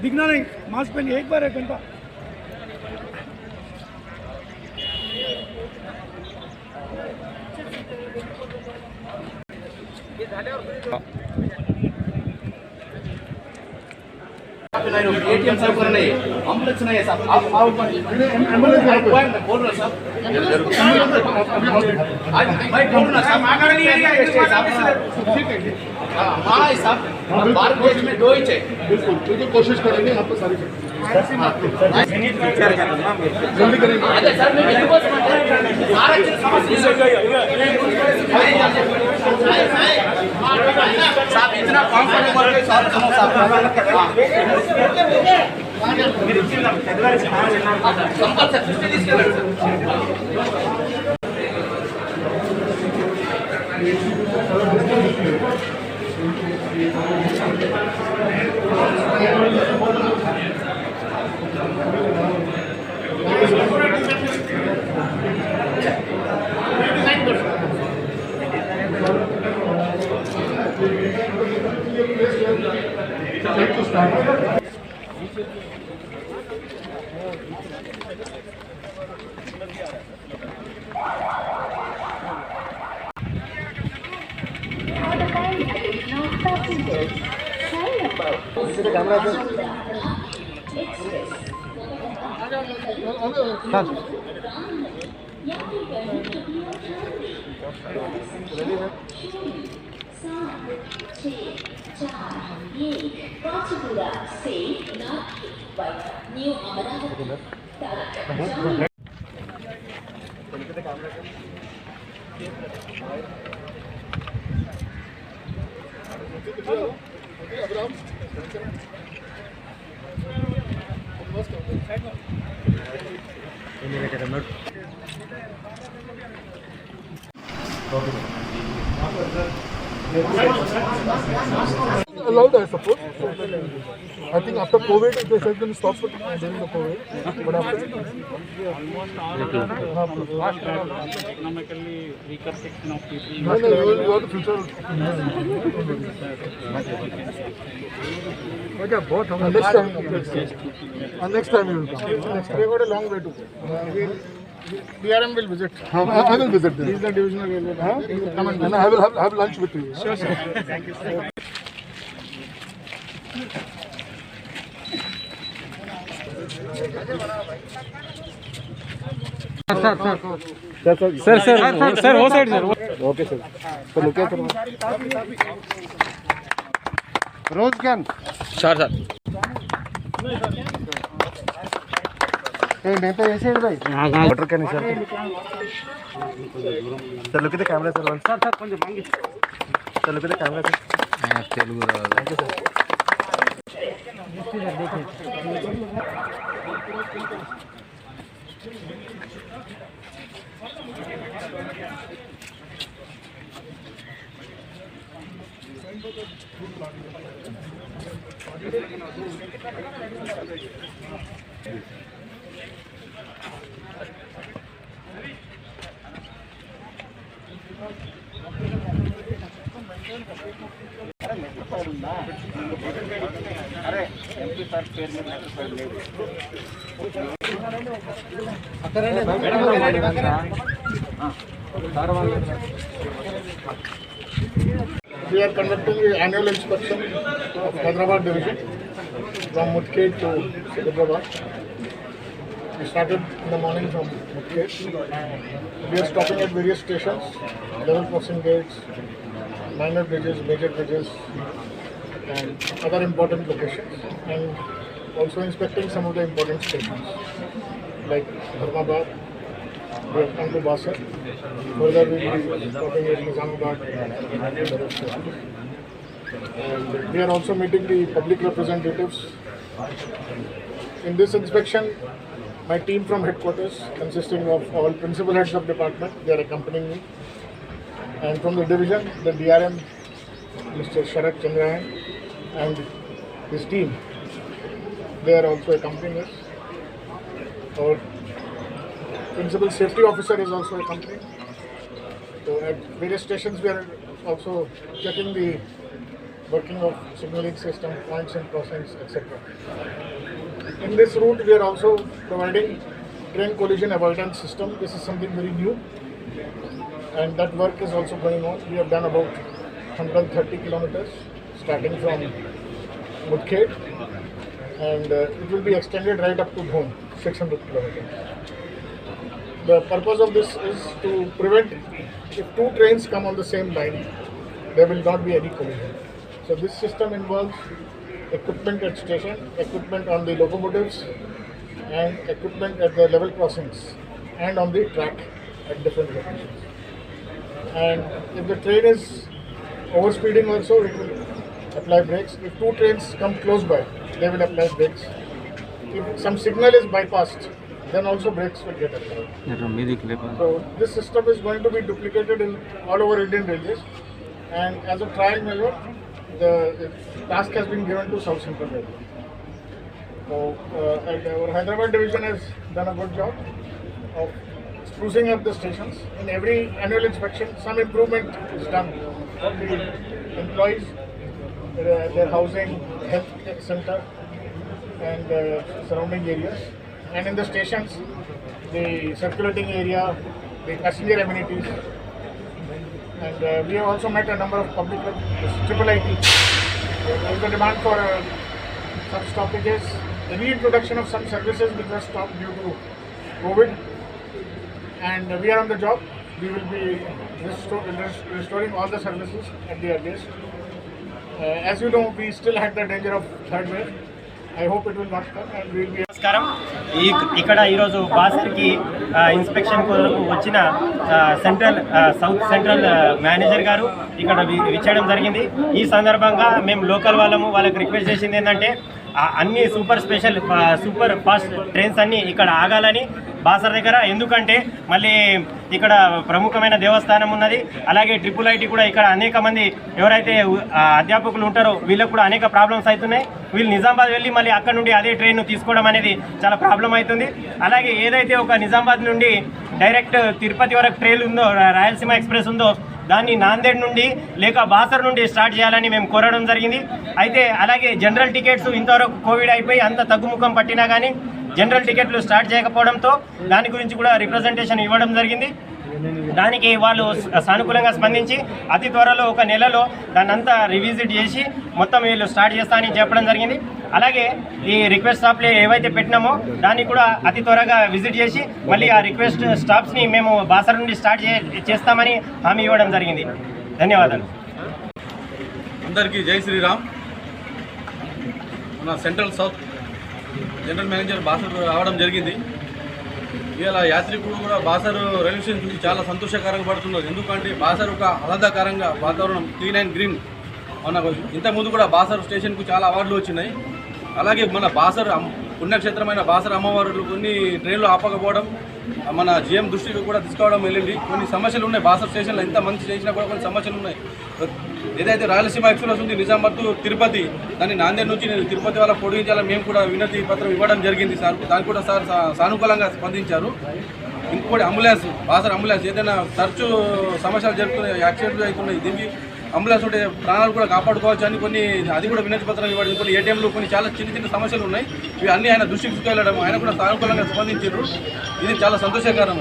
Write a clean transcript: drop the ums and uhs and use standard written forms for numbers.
दिखना नहीं, मास्क पहनिए, एक बार 1 घंटा। एटीएम साहब करना है, एम्बुलेंस नहीं है साहब, आप एम्बुलेंस मैं बोल रहा साहब, मैं बोल रहा साहब, आकर नहीं आएगा साहब, ठीक है हाँ साहब, भारत देश में 2 ही है, बिल्कुल क्योंकि कोशिश करेंगे यहाँ पर सारी जल्दी करेंगे। अरे सर मैं साहब इतना कंफर्टेबल है साहब काचीगुड़ा से north bye new Amravati allowed, I suppose. I think after COVID, they said going to stop during the COVID. But after economically weaker section of people. no, you are the future. Next time you will come. We got a long way to go. DRM will visit. I will visit them. He is the divisional railway. Come and I will have lunch with you. Sure, sir. Thank you, sir. Sir, वो side sir. Okay, sir. So look at Rose can. Sir Hey, नेता ऐसे है भाई. Water can sir. Sir, look at the camera, sir. Sir, కొంచెం Mangi. Sir, look at the camera, sir. Telugu రాదు. Thank you, sir. अरे MP sir पेर में We are conducting the annual inspection of Hyderabad division from Mudkhed to Hyderabad. We started in the morning from Mudkhed. We are stopping at various stations, level crossing gates, minor bridges, major bridges, and other important locations, and also inspecting some of the important stations like Dharmabad. We have come to Basar. Further, we will be stopping at Nizamabad and other stations. And we are also meeting the public representatives. In this inspection, my team from headquarters, consisting of all principal heads of department, they are accompanying me. And from the division, the DRM, Mr. Sharat Chandrayan, and his team, they are also accompanying us. Our principal safety officer is also accompanying. So at various stations, we are also checking the working of signaling system, points and crossings, etc. In this route, we are also providing train collision avoidance system. This is something very new, and that work is also going on. We have done about 130 kilometers starting from Mudkhed, and it will be extended right up to Dhon, 600 kilometers. The purpose of this is to prevent, if two trains come on the same line, there will not be any collision. So this system involves equipment at station, equipment on the locomotives, and equipment at the level crossings and on the track at different locations. And if the train is overspeeding also, it will apply brakes. If two trains come close by, they will apply brakes. If some signal is bypassed, then also brakes will get applied. So this system is going to be duplicated in all over Indian Railways, and as a trial measure, the task has been given to South Central Railway. So and our Hyderabad division has done a good job of sprucing up the stations. In every annual inspection, some improvement is done for the employees, their housing, health center, and surrounding areas. And in the stations, the circulating area, the passenger amenities. And we have also met a number of public IIIT. There is a demand for some stoppages, the reintroduction of some services which were stopped due to COVID. And we are on the job. We will be restoring all the services at the earliest. As you know, we still had the danger of third wave. I hope it will not come, and we will be. నమస్కారం. ఇక్కడ ఈరోజు బాసర్కి inspection కొరకు వచ్చిన south central manager గారు ఇక్కడ విచ్చడం జరిగింది. ఈ సందర్భంగా మేము లోకల్ వాళ్ళకి రిక్వెస్ట్ చేసింది ఏంటంటే అన్ని సూపర్ ఫాస్ట్ ట్రైన్స్ అన్నీ ఇక్కడ ఆగాలని బాసర్ దగ్గర. ఎందుకంటే మళ్ళీ ఇక్కడ ప్రముఖమైన దేవస్థానం ఉన్నది, అలాగే IIIT కూడా ఇక్కడ అనేక మంది ఎవరైతే అధ్యాపకులు ఉంటారో వీళ్ళకు కూడా అనేక ప్రాబ్లమ్స్ అవుతున్నాయి. వీళ్ళు నిజామాబాద్ వెళ్ళి మళ్ళీ అక్కడ నుండి అదే ట్రైన్ తీసుకోవడం అనేది చాలా ప్రాబ్లం అవుతుంది. అలాగే ఏదైతే ఒక నిజామాబాద్ నుండి డైరెక్ట్ తిరుపతి వరకు ట్రైన్ ఉందో, రాయలసీమ ఎక్స్ప్రెస్ ఉందో, దాన్ని నాందేడ్ నుండి లేక బాసర్ నుండి స్టార్ట్ చేయాలని మేము కోరడం జరిగింది. అయితే అలాగే జనరల్ టికెట్స్ ఇంతవరకు కోవిడ్ అయిపోయి అంత తగ్గుముఖం పట్టినా కానీ జనరల్ టికెట్లు స్టార్ట్ చేయకపోవడంతో దాని గురించి కూడా రిప్రజెంటేషన్ ఇవ్వడం జరిగింది. దానికి వాళ్ళు సానుకూలంగా స్పందించి అతి త్వరలో ఒక నెలలో దాన్నంతా రివిజిట్ చేసి మొత్తం వీళ్ళు స్టార్ట్ చేస్తామని చెప్పడం జరిగింది. అలాగే ఈ రిక్వెస్ట్ స్టాప్లు ఏవైతే పెట్టినామో దాన్ని కూడా అతి త్వరగా విజిట్ చేసి మళ్ళీ ఆ రిక్వెస్ట్ స్టాప్స్ని మేము బాసర్ నుండి స్టార్ట్ చేస్తామని హామీ ఇవ్వడం జరిగింది. ధన్యవాదాలు. అందరికీ జై శ్రీరామ్. మన central south general manager Basar రావడం జరిగింది. ఇవాళ యాత్రికులు కూడా బాసర్ రైల్వే స్టేషన్ చూసి చాలా సంతోషకరంగా పడుతున్నారు. ఎందుకంటే బాసర్ ఒక ఆహ్లాదకరంగా వాతావరణం, క్లీన్ అండ్ గ్రీన్. మనకు ఇంతకుముందు కూడా బాసర్ స్టేషన్కు చాలా అవార్డులు వచ్చినాయి. అలాగే మన బాసర్ పుణ్యక్షేత్రమైన బాసర్ అమ్మవారులు కొన్ని ట్రైన్లు ఆపకపోవడం మన GM దృష్టికి కూడా తీసుకోవడం వెళ్ళింది. కొన్ని సమస్యలు ఉన్నాయి బాసర్ స్టేషన్లో, ఎంత మంచి చేసినా కూడా కొన్ని సమస్యలు ఉన్నాయి. ఏదైతే రాయలసీమ ఎక్స్ప్రెస్ ఉంది నిజామాబాద్ టు తిరుపతి, దాన్ని నాందేడ్ నుంచి తిరుపతి వాళ్ళ పొడిగించాలని మేము కూడా వినతి పత్రం ఇవ్వడం జరిగింది సార్. దానికి కూడా సార్ సానుకూలంగా స్పందించారు. ఇంకోటి అంబులెన్స్, బాసర్ అంబులెన్స్ ఏదైనా తరచూ సమస్యలు జరుగుతున్నాయి, యాక్సిడెంట్లు అవుతున్నాయి, దీనికి అంబులెన్స్ ఉంటే ప్రాణాలు కూడా కాపాడుకోవచ్చు అని కొన్ని అది కూడా వినతి పత్రం ఇవ్వడం, కొన్ని ATMలు, కొన్ని చాలా చిన్న సమస్యలు ఉన్నాయి. ఇవి అన్నీ ఆయన దృష్టికి తీసుకెళ్లడం, ఆయన కూడా సానుకూలంగా స్పందించారు. ఇది చాలా సంతోషకరం.